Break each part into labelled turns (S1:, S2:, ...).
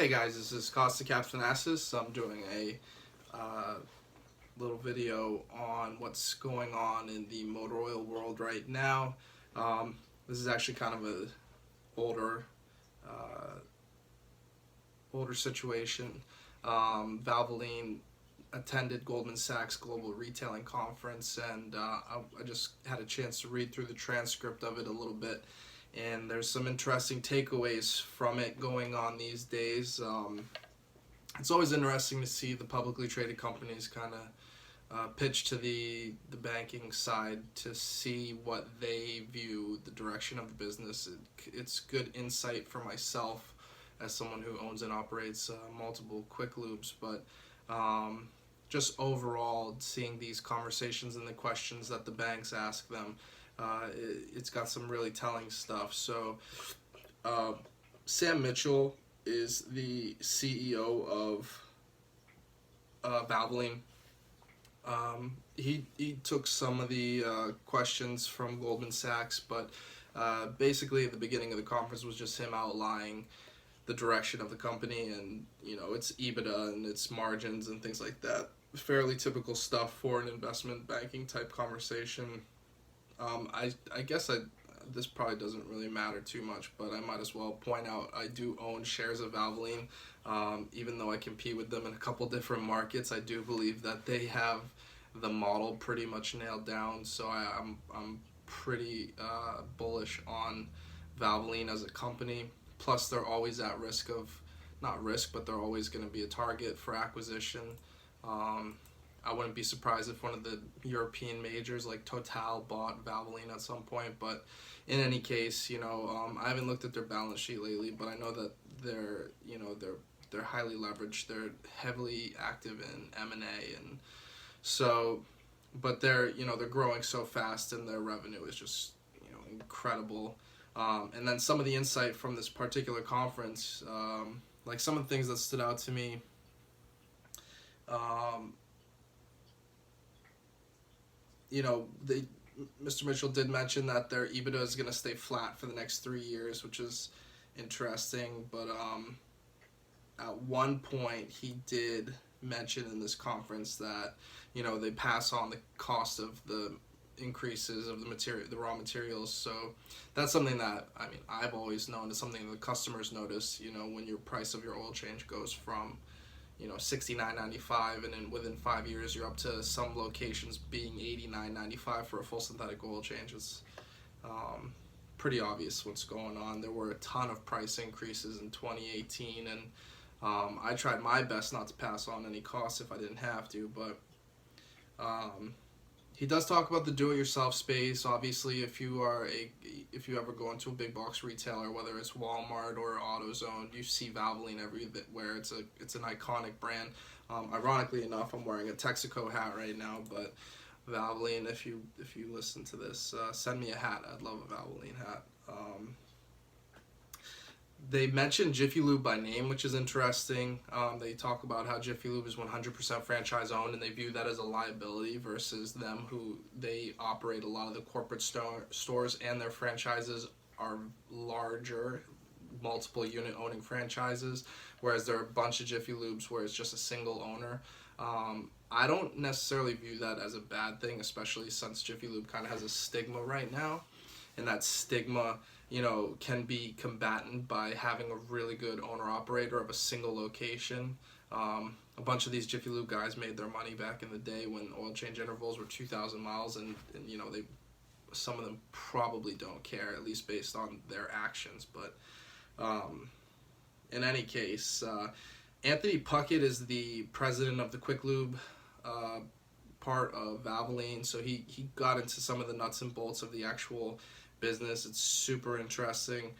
S1: Hey guys, this is Costa Capsunasis. I'm doing a little video on what's going on in the motor oil world right now. This is actually kind of a older uh, older situation. Valvoline attended Goldman Sachs Global Retailing Conference, and I just had a chance to read through the transcript of it a little bit, and there's some interesting takeaways from it going on these days. It's always interesting to see the publicly traded companies kind of pitch to the banking side to see what they view the direction of the business. It's good insight for myself as someone who owns and operates multiple quick lubes, but just overall seeing these conversations and the questions that the banks ask them, it's got some really telling stuff. So Sam Mitchell is the CEO of Valvoline. He took some of the questions from Goldman Sachs, but basically at the beginning of the conference was just him outlining the direction of the company and, its EBITDA and its margins and things like that. Fairly typical stuff for an investment banking type conversation. I guess this probably doesn't really matter too much, but I might as well point out I do own shares of Valvoline. Even though I compete with them in a couple different markets, I do believe that they have the model pretty much nailed down. So I'm pretty bullish on Valvoline as a company. Plus, they're always at risk of, not risk, but they're always going to be a target for acquisition. I wouldn't be surprised if one of the European majors like Total bought Valvoline at some point. But in any case, I haven't looked at their balance sheet lately, but I know that they're highly leveraged. They're heavily active in M&A, and so, but they're growing so fast, and their revenue is just incredible. And then some of the insight from this particular conference, like some of the things that stood out to me. Mr. Mitchell did mention that their EBITDA is going to stay flat for the next 3 years, which is interesting. But at one point, he did mention in this conference that they pass on the cost of the increases of the raw materials. So that's something that I've always known is something that customers notice. When your price of your oil change goes from $69.95, and then within 5 years you're up to some locations being $89.95 for a full synthetic oil change. It's pretty obvious what's going on. There were a ton of price increases in 2018, and I tried my best not to pass on any costs if I didn't have to, but he does talk about the do-it-yourself space. Obviously, if you ever go into a big box retailer, whether it's Walmart or AutoZone, you see Valvoline everywhere. It's an iconic brand. Ironically enough, I'm wearing a Texaco hat right now, but Valvoline, if you listen to this, send me a hat. I'd love a Valvoline hat. They mentioned Jiffy Lube by name, which is interesting. They talk about how Jiffy Lube is 100% franchise owned, and they view that as a liability versus them, who they operate a lot of the corporate stores, and their franchises are larger, multiple unit owning franchises, whereas there are a bunch of Jiffy Lubes where it's just a single owner. I don't necessarily view that as a bad thing, especially since Jiffy Lube kind of has a stigma right now, and that stigma can be combated by having a really good owner-operator of a single location. A bunch of these Jiffy Lube guys made their money back in the day when oil change intervals were 2,000 miles, and some of them probably don't care, at least based on their actions. But in any case, Anthony Puckett is the president of the Quick Lube part of Valvoline, so he got into some of the nuts and bolts of the actual business. It's super interesting.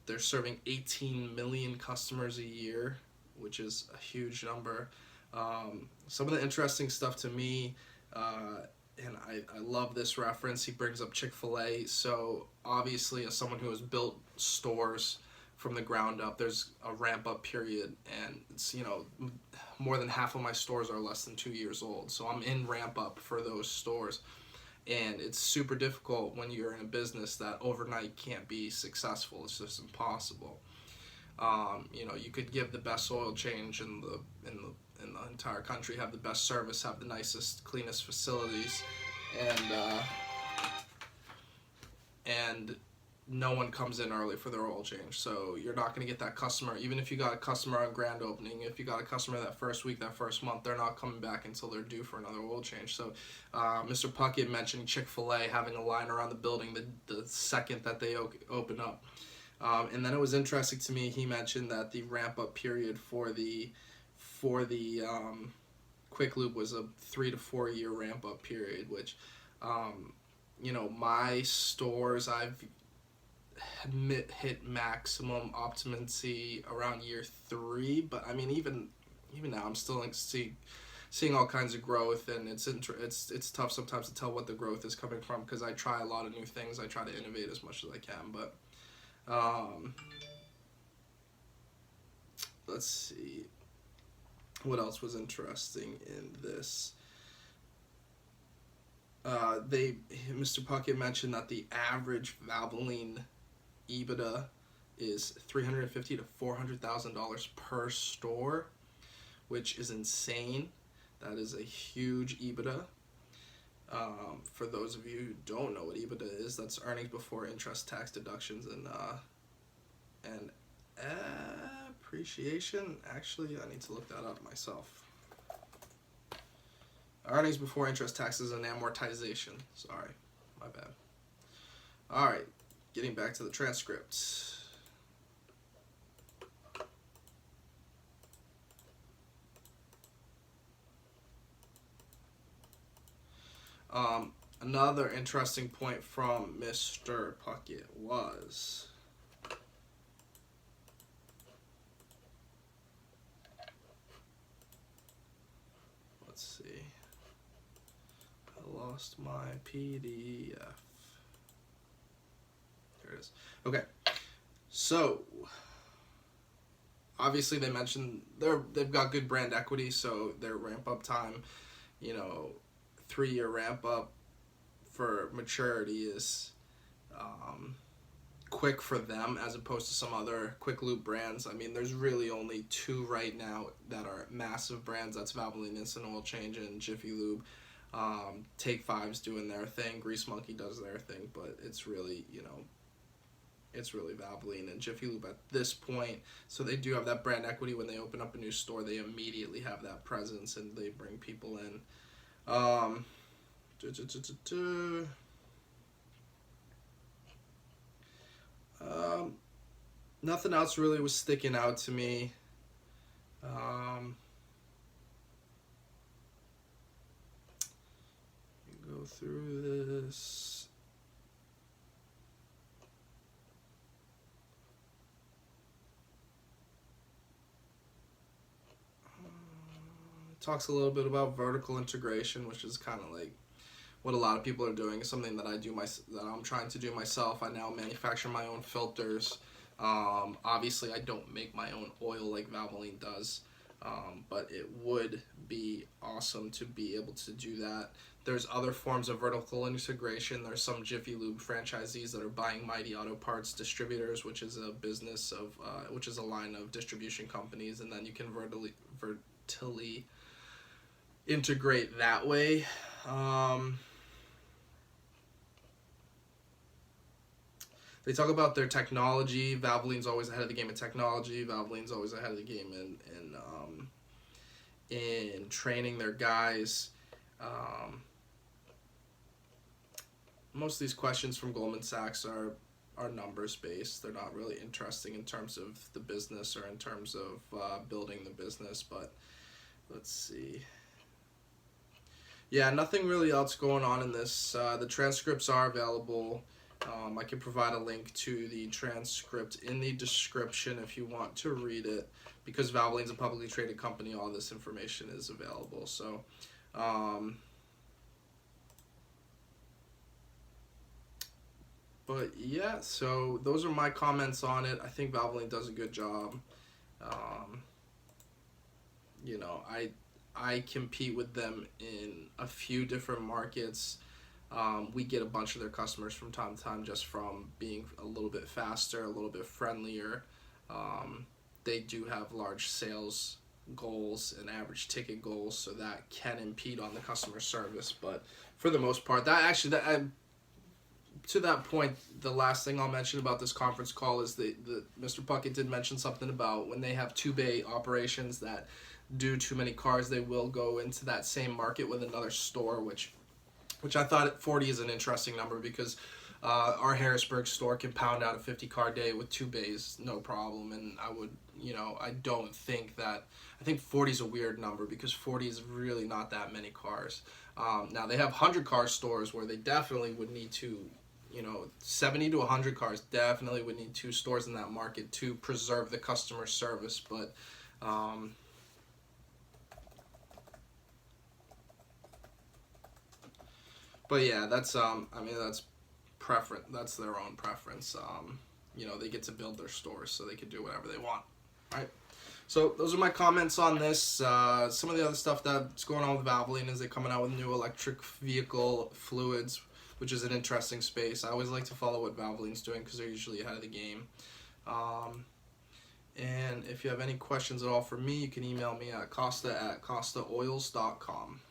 S1: They're serving 18 million customers a year, which is a huge number. Some of the interesting stuff to me, and I love this reference, he brings up Chick-fil-A. So obviously, as someone who has built stores from the ground up, there's a ramp up period, and it's more than half of my stores are less than 2 years old, so I'm in ramp up for those stores. And it's super difficult when you're in a business that overnight can't be successful. It's just impossible. You know, you could give the best oil change in the entire country, have the best service, have the nicest, cleanest facilities, and and no one comes in early for their oil change. So you're not going to get that customer, even if you got a customer on grand opening, if you got a customer that first week, that first month, they're not coming back until they're due for another oil change. So Mr. Puckett mentioned Chick-fil-A having a line around the building the second that they open up. And then it was interesting to me, he mentioned that the ramp-up period for the Quick Lube was a 3 to 4 year ramp-up period, which, you know, my stores, I've hit maximum optimancy around year 3, but I mean, even now I'm still like seeing all kinds of growth, and it's tough sometimes to tell what the growth is coming from, because I try a lot of new things. I try to innovate as much as I can, but let's see what else was interesting in this. Mr. Puckett mentioned that the average Valvoline EBITDA is $350,000 to $400,000 per store, which is insane. That is a huge EBITDA. For those of you who don't know what EBITDA is, that's earnings before interest, tax deductions, and appreciation. Actually, I need to look that up myself. Earnings before interest, taxes, and amortization. Sorry, my bad. All right, getting back to the transcript. Another interesting point from Mr. Puckett was, let's see, I lost my PDF. There it is. Okay, so obviously they mentioned they've got good brand equity, so their ramp up time, you know, 3-year ramp up for maturity is quick for them, as opposed to some other quick lube brands. I mean, there's really only 2 right now that are massive brands. That's Valvoline Instant Oil Change and Jiffy Lube. Take 5's doing their thing. Grease Monkey does their thing, but it's really, you know, it's really Valvoline and Jiffy Lube at this point. So they do have that brand equity. When they open up a new store, they immediately have that presence and they bring people in. Nothing else really was sticking out to me. Go through this. Talks a little bit about vertical integration, which is kind of like what a lot of people are doing. It's something that I'm trying to do myself. I now manufacture my own filters. Obviously, I don't make my own oil like Valvoline does, but it would be awesome to be able to do that. There's other forms of vertical integration. There's some Jiffy Lube franchisees that are buying Mighty Auto Parts distributors, which is a business of, which is a line of distribution companies, and then you can vertically integrate that way. They talk about their technology. Valvoline's always ahead of the game in technology. Valvoline's always ahead of the game in training their guys. Most of these questions from Goldman Sachs are numbers based. They're not really interesting in terms of the business or in terms of building the business, but let's see. Yeah, nothing really else going on in this. The transcripts are available. I can provide a link to the transcript in the description if you want to read it. Because Valvoline's a publicly traded company, all this information is available. So, but yeah, so those are my comments on it. I think Valvoline does a good job. You know, I compete with them in a few different markets. We get a bunch of their customers from time to time just from being a little bit faster, a little bit friendlier, They do have large sales goals and average ticket goals, so that can impede on the customer service. But for the most part, to that point, the last thing I'll mention about this conference call is that Mr. Puckett did mention something about when they have two bay operations that do too many cars, they will go into that same market with another store, which I thought 40 is an interesting number, because our Harrisburg store can pound out a 50 car day with two bays, no problem. And I don't think that, I think 40 is a weird number, because 40 is really not that many cars. Now they have 100 car stores where they definitely would need to, 70 to 100 cars definitely would need two stores in that market to preserve the customer service. But yeah, that's that's preference. That's their own preference. They get to build their stores, so they can do whatever they want. Right. So those are my comments on this. Some of the other stuff that's going on with Valvoline is they're coming out with new electric vehicle fluids, which is an interesting space. I always like to follow what Valvoline's doing because they're usually ahead of the game. And if you have any questions at all for me, you can email me at costa@costaoils.com.